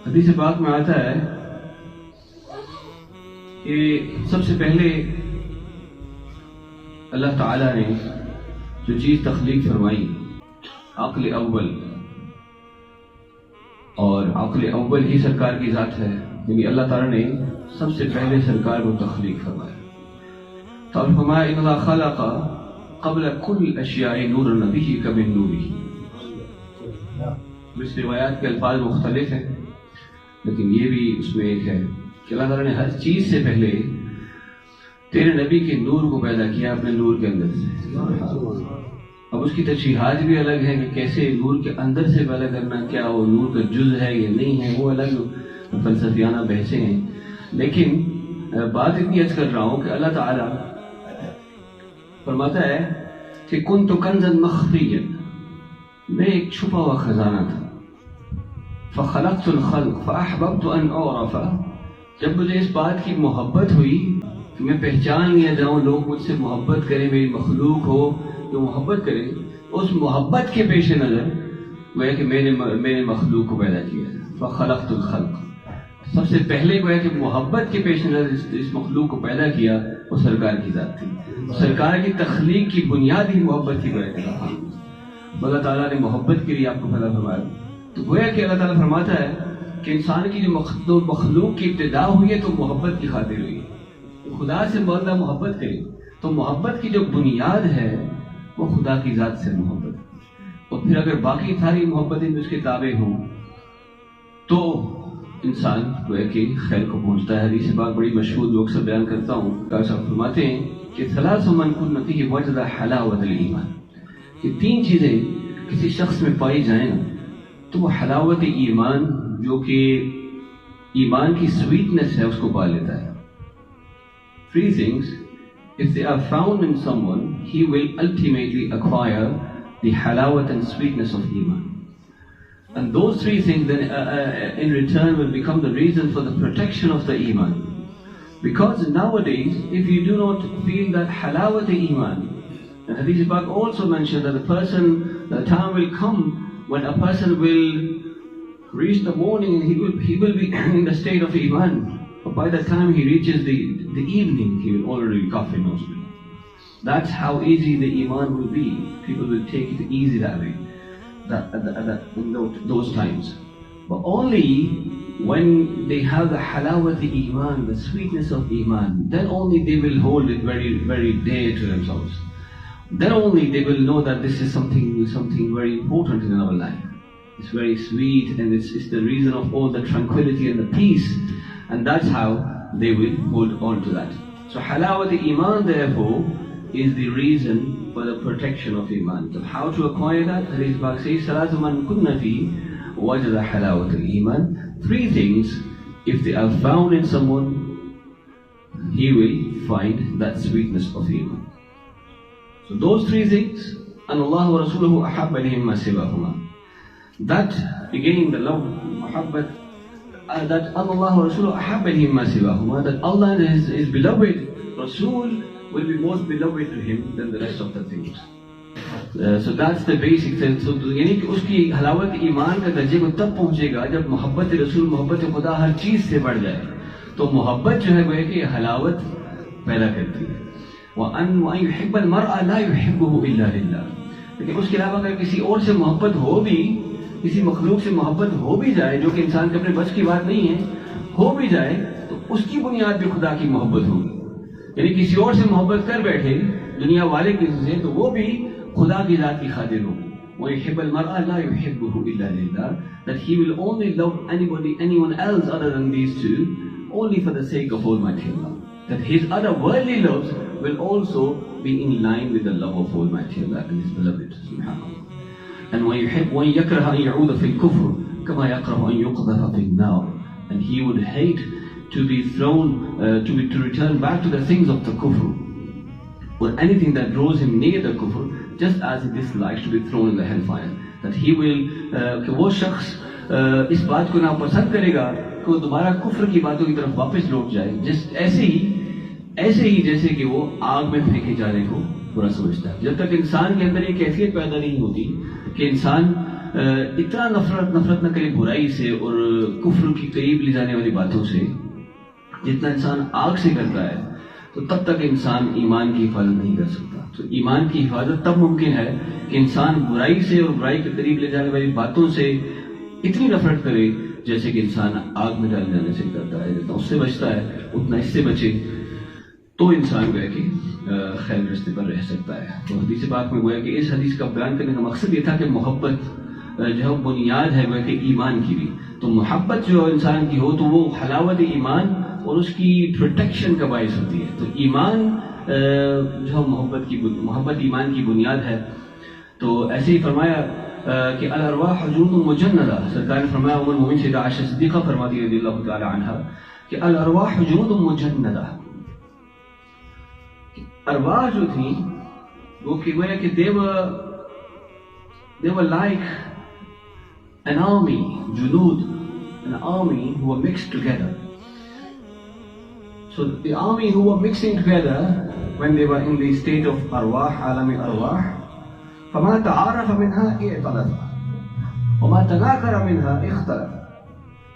حدیث پاک میں آتا ہے کہ سب سے پہلے اللہ تعالیٰ نے جو چیز تخلیق فرمائی عقل اول، اور عقل اول ہی سرکار کی ذات ہے، یعنی اللہ تعالیٰ نے سب سے پہلے سرکار کو تخلیق فرمایا. تو فرمایا ان اللہ خلق قبل کل اشیاء نور نبی کمن نوری. اس روایات کے الفاظ مختلف ہیں، لیکن یہ بھی اس میں ایک ہے کہ اللہ تعالیٰ نے ہر چیز سے پہلے تیرے نبی کے نور کو پیدا کیا اپنے نور کے اندر سے. اب اس کی تشریحات بھی الگ ہیں کہ کیسے نور کے اندر سے پیدا کرنا، کیا وہ نور کا جز ہے یا نہیں ہے، وہ الگ فلسفیانہ بحثیں ہیں. لیکن بات اتنی عرض کر رہا ہوں کہ اللہ تعالیٰ فرماتا ہے کہ کنت کنزا مخفیا، میں ایک چھپا ہوا خزانہ تھا. فخلقت الخلق فاحببت ان اعرف، جب مجھے اس بات کی محبت ہوئی کہ میں پہچان لیا جاؤں، لوگ مجھ سے محبت کریں، میری مخلوق ہو جو محبت کرے، اس محبت کے پیش نظر گویا کہ میں نے مخلوق کو پیدا کیا. فخلقت الخلق، سب سے پہلے گویا کہ محبت کے پیش نظر اس مخلوق کو پیدا کیا، وہ سرکار کی ذات تھی. سرکار کی تخلیق کی بنیاد ہی محبت کی گویا کہ اللہ تعالیٰ نے محبت کے لیے آپ کو پیدا فرمایا. تو گویا کہ اللہ تعالیٰ فرماتا ہے کہ انسان کی جو مخلوق کی ابتدا ہوئی ہے تو محبت کی خاطر ہوئی ہے. خدا سے بندہ محبت کرے تو محبت کی جو بنیاد ہے وہ خدا کی ذات سے محبت، اور پھر اگر باقی ساری محبتیں اس کے تابع ہوں تو انسان گویا کہ خیر کو پہنچتا ہے. حدیث پاک بڑی مشہور جو اکثر بیان کرتا ہوں، ڈاکٹر صاحب فرماتے ہیں کہ ثلاث من کن فیہ وجد حلاوۃ الایمان، کہ تین چیزیں کسی شخص میں پائی جائیں نا تو وہ حلاوت ایمان، جو کہ ایمان کی سویٹنس ہے، اس کو پا لیتا ہے. Three things, if they are found in someone, he will ultimately acquire the halawat and sweetness of Iman. And those three things then in return will become the reason for the protection of the Iman. Because nowadays, if you do not feel that halawat Iman, and Hadith Pak also mentioned that the time will come when a person will reach the morning and he will be in the state of Iman. But by the time he reaches the evening, he will already be kafir mostly. That's how easy the Iman will be. People will take it easy that way, in those times. But only when they have the halawat Iman, the sweetness of Iman, then only they will hold it very, very dear to themselves. Then only they will know that this is something very important in our life. It's very sweet, and it's the reason of all the tranquility and the peace. And that's how they will hold on to that. So halawat Iman therefore is the reason for the protection of Iman. So how to acquire that? Hadith Pak says, Salatu man kunna fi wajada halawat al-Iman. Three things, if they are found in someone, he will find that sweetness of Iman. So those three things, and Allah wa Rasuluhu ahabba ilayhim ma siwahuma. That again, the love, Mahabbat, that Allah wa Rasuluhu ahabba ilayhim ma siwahuma, that Allah and His beloved Rasul will be most beloved to him than the rest of the things. So that's the basic sense. So یعنی کہ اس کی حلاوت ایمان کا درجے کو تب پہنچے گا جب محبت رسول، محبت خدا ہر چیز سے بڑھ جائے. تو محبت جو ہے وہ کہ حلاوت پیدا کرتی ہے. وَأَنْ يُحِبَّ الْمَرْءَ لَا يُحِبُّهُ إِلَّا لِلَّهِ. لیکن اس کے علاوہ اگر کسی اور سے محبت ہو بھی، کسی مخلوق سے محبت ہو بھی جائے جو کہ انسان کے اپنے بس کی بات نہیں ہے، ہو بھی جائے تو اس کی بنیاد بھی خدا کی محبت ہوگی. یعنی کسی اور سے محبت کر بیٹھے دنیا والے کسی سے تو وہ بھی خدا کی ذات کی خاطر ہوگی. وَيُحِبَّ الْمَرْءَ لَا يُحِبُّهُ إِلَّا لِلَّهِ, that he will only love anyone else other than these two only for the sake of Almighty Allah. That his other worldly loves will also be in line with the love of Almighty Allah and His beloved. Subhanallah. And وَيَكْرَهَ أَن يَعُودَ فِي الْكُفْرِ كَمَا يَكْرَهُ أَن يُقْذَفَ فِي النَّارِ. And he would hate to be thrown, to return back to the things of the kufr, or anything that draws him near the kufr, just as he dislikes to be thrown in the hellfire. That he will, کہ وہ شخص اس بات کو ناپسند کرے گا کہ وہ دوبارہ کفر کی باتوں کی طرف واپس لوٹ جائے، ایسے ہی جیسے کہ وہ آگ میں پھینکے جانے کو برا سمجھتا ہے. جب تک انسان کے اندر یہ کیفیت پیدا نہیں ہوتی کہ انسان इतना नफरत न करे बुराई से और कुफ्र के करीब ले जाने वाली बातों से जितना इंसान आग से करता है, तो तब तक इंसान ईमान की हिफाजत नहीं कर सकता। तो ईमान की हिफाजत तब मुमकिन है कि इंसान बुराई से और बुराई के करीब ले जाने वाली बातों से इतनी नफरत करे जैसे कि इंसान आग में डाले जाने से करता है। जितना उससे बचता है उतना इससे बचे, तो इंसान गोया कि खैर रास्ते पर रह सकता है। तो हदीस पाक में गोया कि इस हदीस का बयान करने का मकसद ये था कि मोहब्बत जो बुनियाद है गोया कि ईमान की भी। तो मोहब्बत जो इंसान की हो तो वो हलावत ईमान और उसकी प्रोटेक्शन का बायस होती है। तो ईमान जो मोहब्बत ईमान की बुनियाद है। तो ऐसे ही फरमाया कि अल अरवाह जुनूदुन मुजन्नदा, सरकार ने फरमाया, उम्मुल मोमिनीन सैयदा आयशा सिद्दीक़ा फरमाती रज़ियल्लाहु तआला अन्हा कि अल अरवाह जुनूदुन मुजन्नदा, अरवाह जो थी वो कि गोया कि they were like an army, junud, an army who were mixed together. So the army who were mixing together when they were in the state of arwah, alami arwah, فَمَا تَعَارَفَ مِنْهَا إِعْتَلَفَ وَمَا تَنَاكَرَ مِنْهَا اِخْتَلَفَ.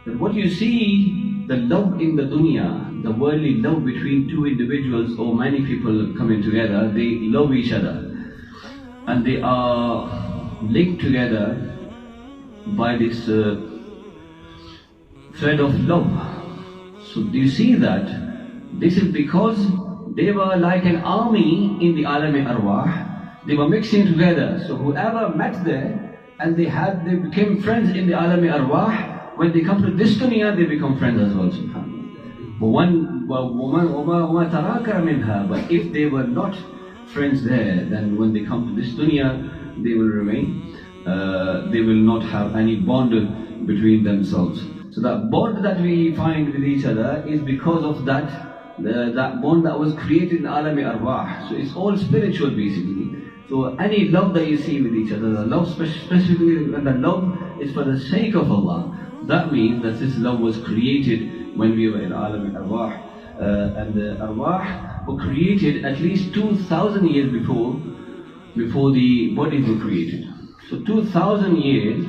That what you see, the love in the dunya, the worldly love between two individuals or many people coming together, they love each other and they are linked together by this thread of love. So do you see that? This is because they were like an army in the Alam-e Arwah. They were mixing together. So whoever met there and they became friends in the Alam-e Arwah, when they come to this dunya, they become friends as well, subhanAllah. But if they were not friends there, then when they come to this dunya, they will remain, they will not have any bond between themselves. So that bond that we find with each other is because of that bond that was created in Alam-e Arwah. So it's all spiritual basically. So any love that you see with each other, the love specifically, when the love is for the sake of Allah, that means that this love was created when we were in Alam-e Arwah. And the Arwah were created at least 2,000 years before the bodies were created. So 2,000 years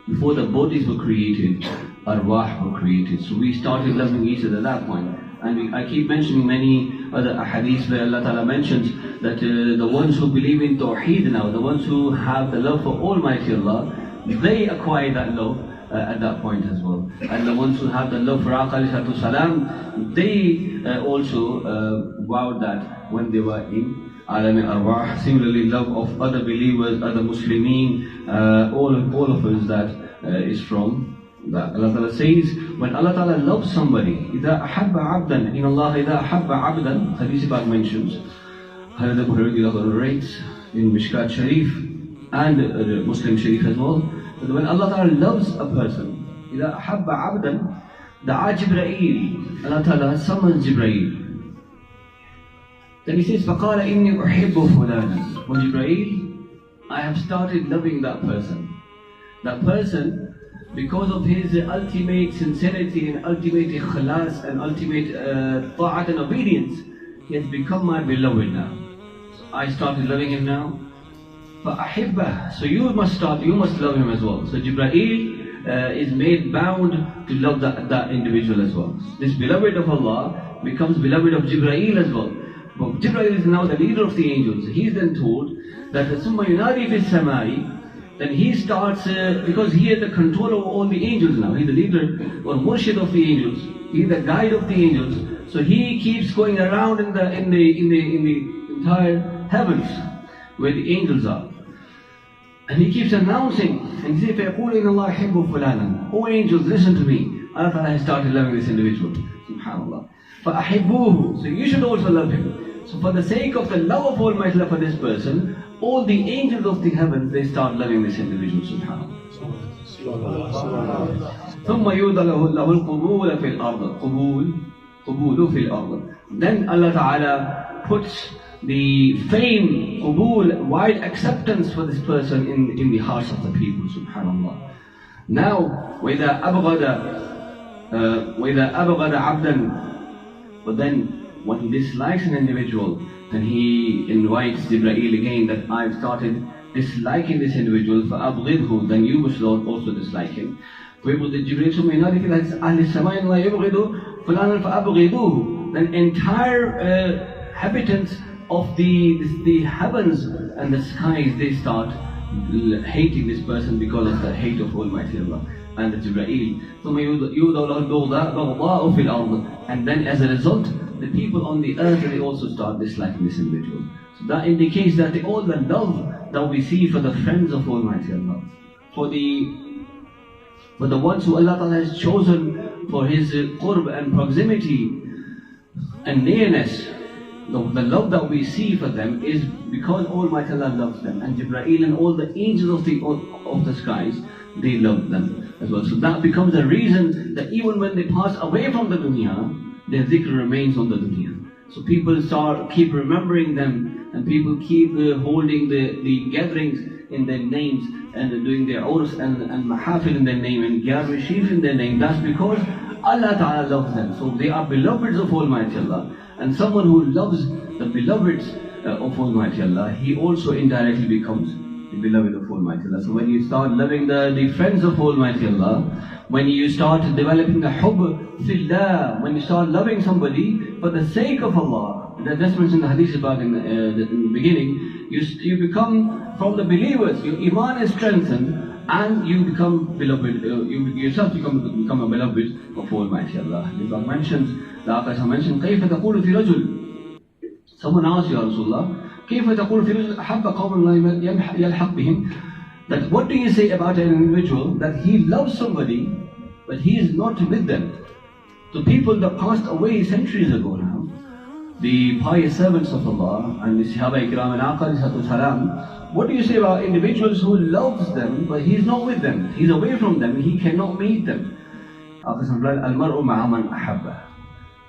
before the bodies were created, Arwah were created. So we started loving each other at that point. And I keep mentioning many other ahadith where Allah Ta'ala mentions that the ones who believe in Tawheed now, the ones who have the love for Almighty Allah, they acquire that love at that point as well. And the ones who have the love for Aqa alayhi salam, they also vowed that when they were in Alam-e Arwah. Similarly, love of other believers, other Muslimin, all of us, that is from that. Allah Ta'ala says, when Allah Ta'ala loves somebody, إِذَا أَحَبَّ عَبْدًا, in Allah, إِذَا أَحَبَّ عَبْدًا, Hadith Ibad mentions, Hazrat Abu Hurairah rates in Mishkat Sharif and Muslim Sharif as well, that when Allah Ta'ala loves a person, إِذَا أَحَبَّ عَبْدًا, دَعَا جِبْرَئِيل, Allah Ta'ala summons Jibreel. Then he says, فَقَالَ إِنِّي أُحِبُّ فُلَانًا. O Jibreel, I have started loving that person. That person, because of his ultimate sincerity and ultimate ikhlas and ultimate ta'at and obedience, he has become my beloved now. So I started loving him now. فَأَحِبَّهُ. So you must love him as well. So Jibreel is made bound to love that individual as well. This beloved of Allah becomes beloved of Jibreel as well. But Jibreel is now the leader of the angels. He is then told that ثُمَّ يُنَادِي فِي السَّمَاءِ. Then he starts, because he has the control over all the angels now. He's the leader or murshid of the angels. He's the guide of the angels. So he keeps going around in the entire heavens where the angels are. And he keeps announcing, and he says, فَيَقُولُ إِنَّ اللَّهَ يُحِبُّ فُلَانًا. Oh angels, listen to me. Allah Ta'ala has started loving this individual. Subhanallah. فَأَحِبُّوهُ. So you should also love him. So for the sake of the love of Almighty Allah for this person, all the angels of the heavens, they start loving this individual. Subhanallah. ثُمَّ يُوضَ لَهُ الْقُبُولَ فِي الْأَرْضِ. قُبُولُ فِي الْأَرْضِ. Then Allah Ta'ala puts the fame, qubul, wide acceptance for this person in the hearts of the people. Subhanallah. Now, وَإِذَا أَبْغَدَ عَبْدًا. But then, when he dislikes an individual, then he invites Jibreel again that I've started disliking this individual, فَأَبْغِضْهُ, then you should also dislike him. ويقول Jibreel ثم ينادي في أهل السماء إن الله يبغض فلانا فأبغضوه. Then entire inhabitants of the heavens and the skies, they start hating this person because of the hate of Almighty Allah. And the Jibreel ثم يوضع له البغضاء في الأرض, and then as a result the people on the earth, they also start disliking this individual. So that indicates that all the love that we see for the friends of Almighty Allah, for the ones who Allah Ta'ala has chosen for His qurb and proximity and nearness, the love that we see for them is because Almighty Allah loves them, and Jibreel and all the angels of the skies, they love them as well. So that becomes a reason that even when they pass away from the dunya, their dhikr remains on the dunya. So people keep remembering them, and people keep holding the gatherings in their names, and doing their urs and mahafil in their name, and gyar-rishif in their name. That's because Allah Ta'ala loves them. So they are beloveds of Almighty Allah. And someone who loves the beloveds of Almighty Allah, he also indirectly becomes the beloved of Almighty Allah. So when you start loving the friends of Almighty Allah, when you start developing the hubb fillah, when you start loving somebody for the sake of Allah, that just mentioned the hadith about in the beginning, you become from the believers, your Iman is strengthened, and you become beloved, you yourself become a beloved of Almighty Allah. The Aqasa mentioned, كيف تقول في رجل? Someone asked you, Rasulullah, كيف تقول في رجل أحب قوم لا يلحق بهم? That what do you say about an individual that he loves somebody but he is not with them? The people that passed away centuries ago now, the pious servants of Allah and the Sahaba Ikram and Al-Qadriyyah salam, what do you say about individuals who loves them but he is not with them? He's away from them, he cannot meet them. Al-mar'u ma'a man ahabba.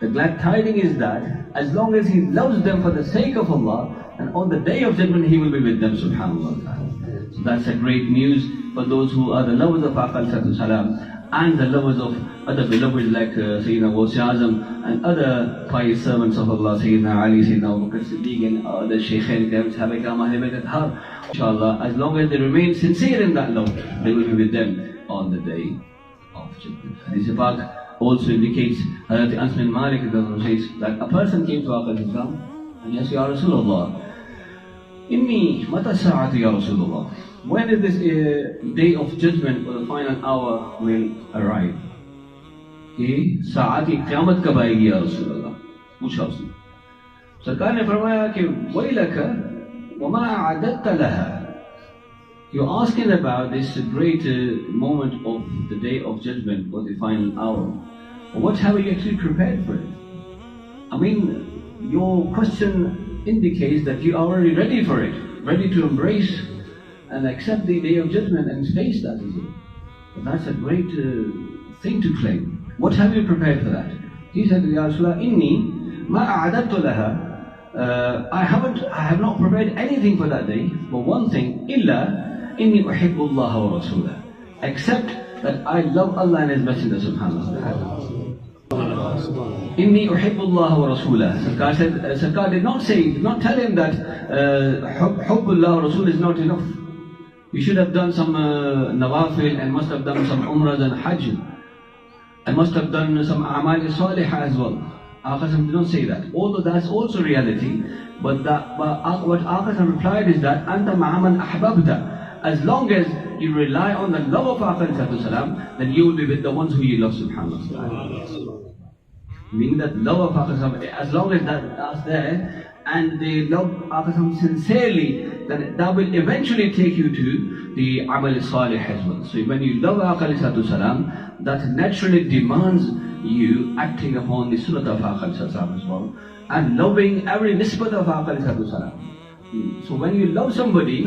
The glad tiding is that as long as he loves them for the sake of Allah, and on the day of judgment he will be with them, subhanAllah. So that's a great news for those who are the lovers of Aqal Salam and the lovers of other beloveds like Sayyidina Ghusi Azam and other pious servants of Allah, Sayyidina Ali, Sayyidina Abu Bakr Siddiq and other Shaykhain, Sahaba Ikram, Ahl Bayt Athhar. Inshallah, as long as they remain sincere in that love, they will be with them on the day of judgment. Hadith Pak also indicates, Hazrat Anas bin Malik says that a person came to Aqal Islam and he asked, Ya Rasulullah, Inni mata sa'ati ya Rasulullah, when is this day of judgment or the final hour will arrive? Sa'ati qiyamat kab aayegi ya Rasulullah? Pucha usne. Sarkar ne farmaya ki wailaka wa ma a'adatta laha. You're asking about this great moment of the day of judgment or the final hour. What have you actually prepared for it? I mean, your question indicates that you are already ready for it, ready to embrace and accept the day of judgment and face that, is it? But that's a great thing to claim. What have you prepared for that? He said, Ya Rasulullah, inni ma a'adattu laha. I have not prepared anything for that day, but one thing, illa inni uhibbu Allah wa rasulah, except that I love Allah and His Messenger, subhanAllah. Inni uhibbu Allah wa rasulah. Sarkar did not tell him that hubbullah wa rasul is not enough. You should have done some nawafil and must have done some umrahs and hajj and must have done some a'mal salihah as well. Aqasam did not say that, although that's also reality. But what Aqasam replied is that anta ma'aman ahbabta. As long as you rely on the love of Aqal, then you will be with the ones who you love, subhanAllah. Meaning that love of Aqal, as long as that's there, and they love Aqal sincerely, then that will eventually take you to the amal salih as well. So when you love Aqal, that naturally demands you acting upon the sunnah of Aqal as well, and loving every nisbat of Aqal. So when you love somebody,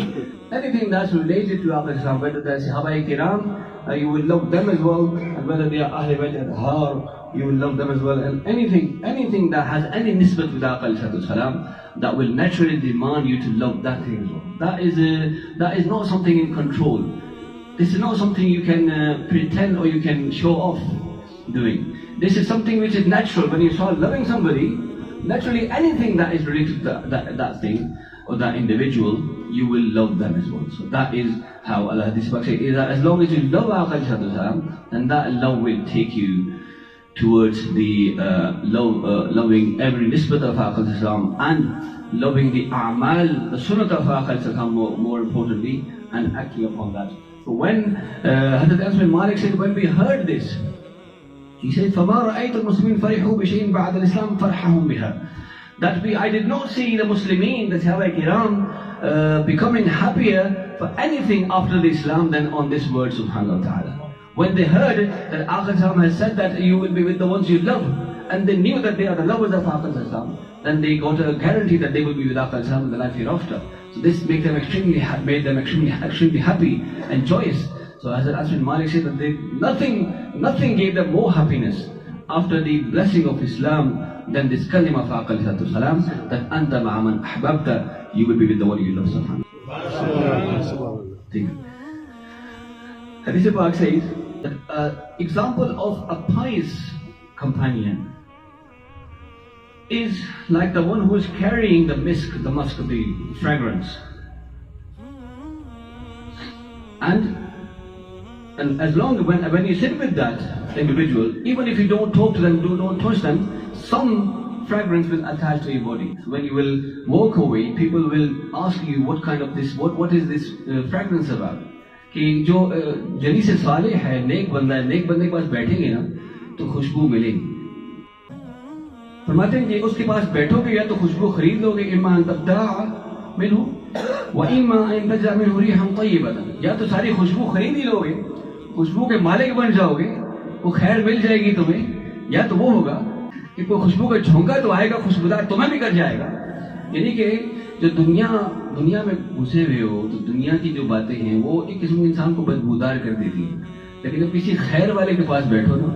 anything that's related to Aqal, whether they're Sahaba Ikram, you will love them as well, and whether they are Ahl Bayt Athhar, you will love them as well, and anything that has any nisbat with Aqal, that will naturally demand you to love that thing as well. That is not something in control. This is not something you can pretend or you can show off doing. This is something which is natural. When you start loving somebody, naturally anything that is related to that thing or that individual, you will love them as well. So that is how Allah Hadith says, as long as you love Aqal, then that love will take you towards the loving every nisbat of Aqal and loving the a'mal, the sunnat of Aqal more importantly, and acting upon that. So when Hazrat Anas bin Malik said, when we heard this, he said, فَمَا رَأَيْتُ الْمُسْلِمِينَ فَرِحُوا بِشَيْءٍ بَعْدَ الْإِسْلَامِ فَرْحَهُمْ بِهَا. That I did not see the Muslimin, the Sahaba Kiram, becoming happier for anything after the Islam than on this word, subhanahu wa ta'ala. When they heard that Aqal has said that you will be with the ones you love, and they knew that they are the lovers of Aqal, then they got a guarantee that they will be with Aqal in the life hereafter. So this made them extremely happy and joyous. So as Anas bin Malik said that nothing gave them more happiness after the blessing of Islam than this kalima of Aqal salam, that anta ma'a man ahbabta, you will be with the one you love. Subhanallah. Hadith Pak says that example of a pious companion is like the one who is carrying the musk, the fragrance. And as long when you sit with that individual, even if you don't talk to them, don't touch them, some fragrance will attach to your body. So when you will walk away, people will ask you what is this fragrance about? कि जो जलीस साले है, नेक बंदा है, नेक बंदे के पास बैठेंगे ना तो खुशबू मिलेगी. फरमाते हैं कि उसके पास बैठोगे या तो खुशबू खरीद लोगे, ईमान तब्ता मिनहु व इम्मा अन तजआ मिनहु रिहन तय्यबतन, या तो सारी खुशबू खरीद ही लोगे, खुशबू के मालिक बन जाओगे, वो खैर मिल जाएगी तुम्हें, या तो वो होगा कि कोई खुशबू का झोंका तो आएगा, खुशबूदार तुम्हें भी कर जाएगा. यानी कि जो दुनिया में घुसे हुए हो तो दुनिया की जो बातें हैं वो एक किस्म के इंसान को बदबूदार कर देती है, लेकिन जब किसी खैर वाले के पास बैठो ना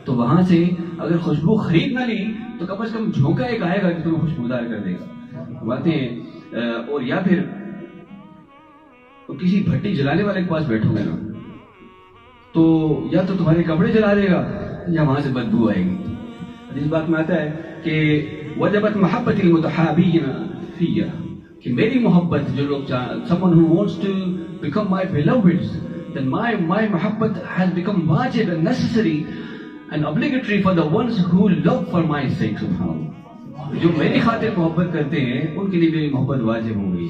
तो वहां से अगर खुशबू खरीद ना ली तो कम से कम झोंका एक आएगा कि तुम्हें खुशबूदार कर देगा बातें. और या फिर तो किसी भट्टी जलाने वाले के पास बैठोगे ना तो या तो तुम्हारे कपड़े जला देगा या वहां से बदबू आएगी. इस बात में आता है कि वजबत महब्बतिल मुतहाबीन फिया, कि मेरी मोहब्बत जो लोग someone who wants to become my beloveds, then my mohabbat has become wajib and necessary and obligatory for the ones who love for my sake. Subhanallah. जो मेरी खातिर मोहब्बत करते हैं उनके लिए मेरी मोहब्बत वाजिब हो गई.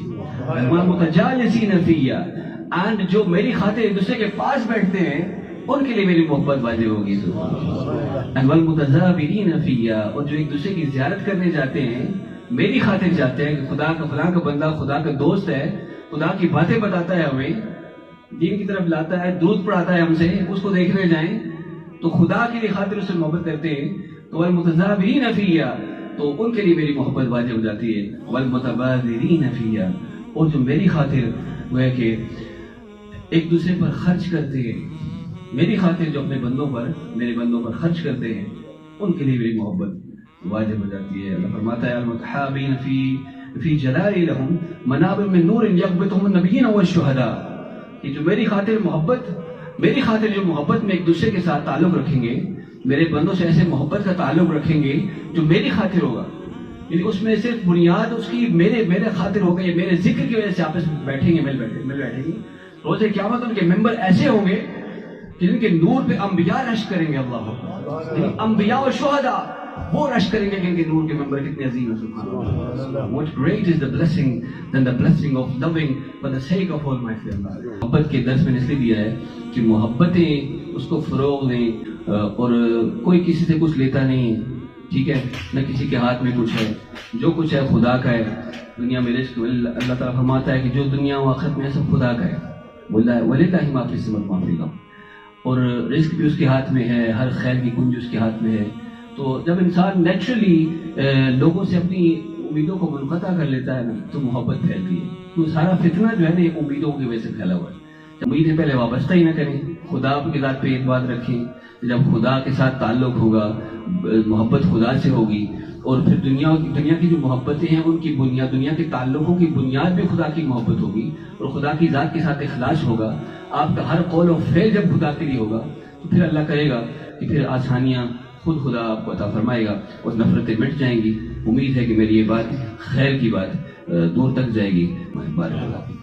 वल मुतजालिसीन फिया, and जो मेरी खातिर एक दूसरे के पास बैठते हैं उनके लिए मेरी मोहब्बत वाजिब होगी. and वल मुतज़ाबिरीन फिया, और जो एक दूसरे की ज़ियारत करने जाते हैं मेरी खातिर जाते हैं कि खुदा का फलां का बंदा खुदा का दोस्त है, खुदा की बातें बताता है, हमें दीन की तरफ लाता है, दूध पढ़ाता है हमसे, उसको देखने जाएं तो खुदा के लिए खातिर उससे मोहब्बत करते हैं. तो वल मुतज़ाबिरीन फिया, तो उनके लिए मेरी मोहब्बत वाजिब हो जाती है. वल मुतबाज़िरीन फिया, और जो मेरी खातिर वो है कि एक दूसरे पर खर्च करते हैं, मेरी खातिर जो अपने बंदों पर मेरे बंदों पर खर्च करते हैं उनके लिए मेरी मोहब्बत वाजिब हो जाती है. अल्लाह फरमाता है अल-मुतहाबीन फी जलाली लहुम मनाबिर मिन नूर यक़बितुहुम नबिय्यीन व शुहदा, कि जो मेरी खातिर जो मोहब्बत में एक दूसरे के साथ ताल्लुक रखेंगे, मेरे बंदों से ऐसे मोहब्बत का ताल्लुक रखेंगे जो मेरी खातिर होगा, यानी उसमें सिर्फ बुनियाद उसकी मेरे खातिर होगा, ये मेरे जिक्र की वजह से आपस में बैठेंगे, मिल बैठेंगे. रोज़े क़यामत उनके मेंबर ऐसे होंगे जिनके नूर पे अंबिया रश करेंगे. अल्लाह, अंबिया और शुहदा वो रश करेंगे कि इनके नूर के मेंबर कितने अजीम हैं. सुभान. What great is the blessing than the blessing of loving for the sake of Almighty Allah. मोहब्बत के दर्स में इसलिए दिया है कि मोहब्बतें उसको फरोग दें, और कोई किसी से कुछ लेता नहीं है, ठीक है, न किसी के हाथ में कुछ है, जो कुछ है खुदा का है. दुनिया में रिज़्क़ अल्लाह ताला फरमाता है कि जो दुनिया व आखिरत में है सब खुदा का है. बोला है वलिल्लाहि मा फ़िस समावाति व मा फ़िल अर्ज़, और रिज़्क़ भी उसके हाथ में है, हर खैर की कुंज उसके हाथ में है. तो जब इंसान नेचुरली लोगों से अपनी उम्मीदों को मुनक़ता कर लेता है ना तो मोहब्बत फैलती है. तो सारा फितना जो है ना ये उम्मीदों की वजह से फैला हुआ है. उम्मीदें पहले वाबस्ता ही ना करें, खुदा के ज़ात पे एतबार रखें. जब खुदा के साथ ताल्लुक़ होगा, मोहब्बत खुदा से होगी, और फिर दुनिया की जो मोहब्बतें हैं उनकी बुनियाद, दुनिया के ताल्लुक़ों की बुनियाद भी खुदा की मोहब्बत होगी, और खुदा की ज़ात के साथ इखलास होगा. आपका हर कौल और फ़ेल जब खुदा के लिए होगा तो फिर अल्लाह करेगा कि फिर आसानियाँ खुद खुदा आपको अता फरमाएगा और नफरतें मिट जाएंगी. उम्मीद है कि मेरी ये बात खैर की बात दूर तक जाएगी। बारक अल्लाह।